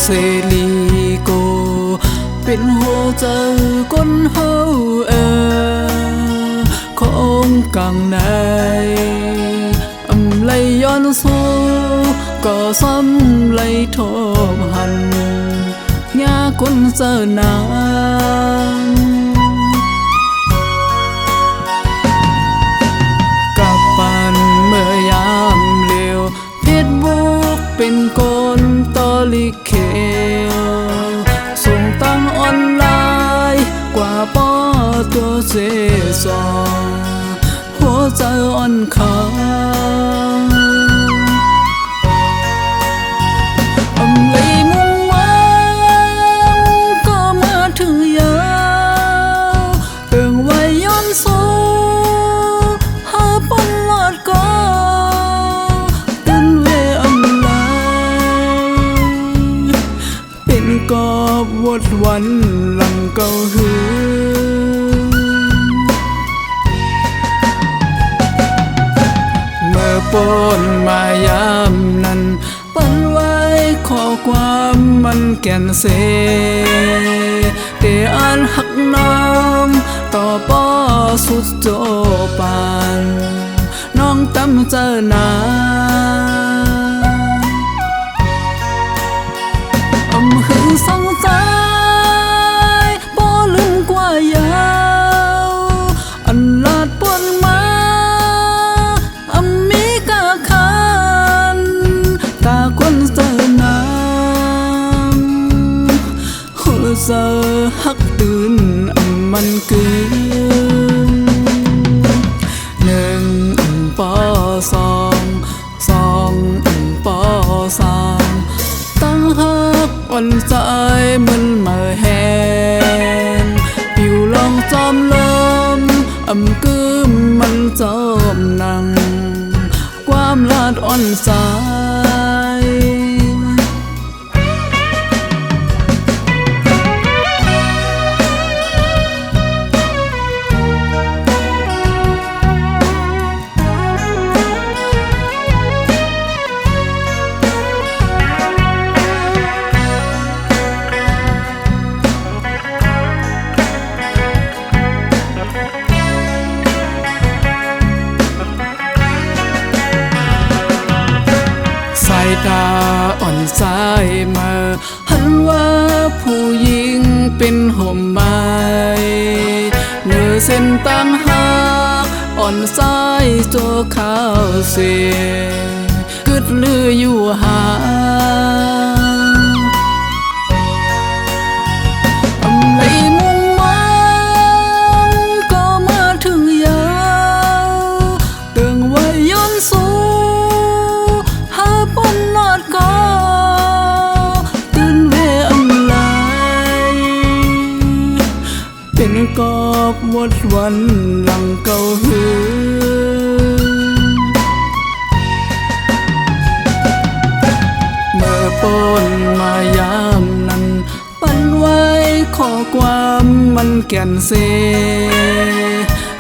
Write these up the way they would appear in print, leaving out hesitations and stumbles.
เสรีโกเป็นหัวใจก้นเฮาของกลางในไหลย้อนสู้ก็ซ้ำไหลทบหันยาคนเจอนานกับปันเมื่อยามเลี้ยวเพชรบุกเป็นคนตอลิเควส่งตั้งออนไลน์กว่าป้อตัวเจซอหัวใจอ่อนขาก็วดวันหลังเก่าหือเมื่อปนมายามนั้นปันไว้ข้อความมันแก่นเสแต่อ่านหักน้ำต่อป้อสุดโจปานน้องตั้มเจอหนาหือสงใจบ่ลืมกว่ายาวอันลาดปนมามีกาคันตาคนเจอน้ำหัวเจอหักตื่นมันคือหนึ่งปอสองปอสามตั้งหักอ่อนใจมันมาแหนผิวลองจอมลมกึมมันจอมนังความลาดอ่อนใจตาอ่อนสายมาหันว่าผู้หญิงเป็นห่มไม้เนื้อเส้นตั้งหักอ่อนสายโจข้าวเสียกึดลืออยู่หากอบวดวันหลังเก่าหือเมื่อปนมายามนั้นปันไว้ข้อความมันแก่นเส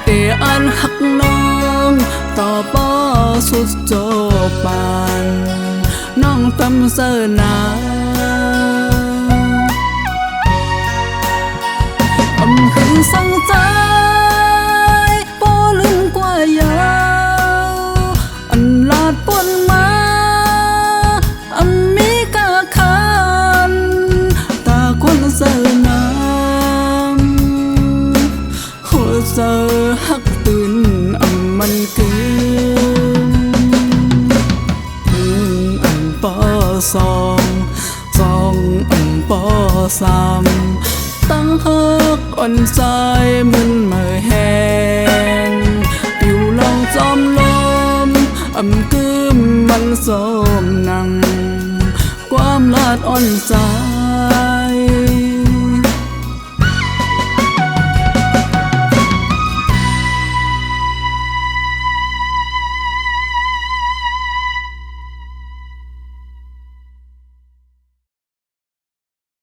แต่อ่านหักน้องต่อป้อสุดโจปานน้องตำเสนาหือสงใจบ่ลืมกว่ายาวอันลาดปนมามีกาคันตาคนเจอน้ำหัวเจอหักตื่นมันคือปอสองปอสามตั้งหักอ่อนใจมันมาแหงผิวลองจอมลมกึมมันสมนังความลาดอ่อนใจ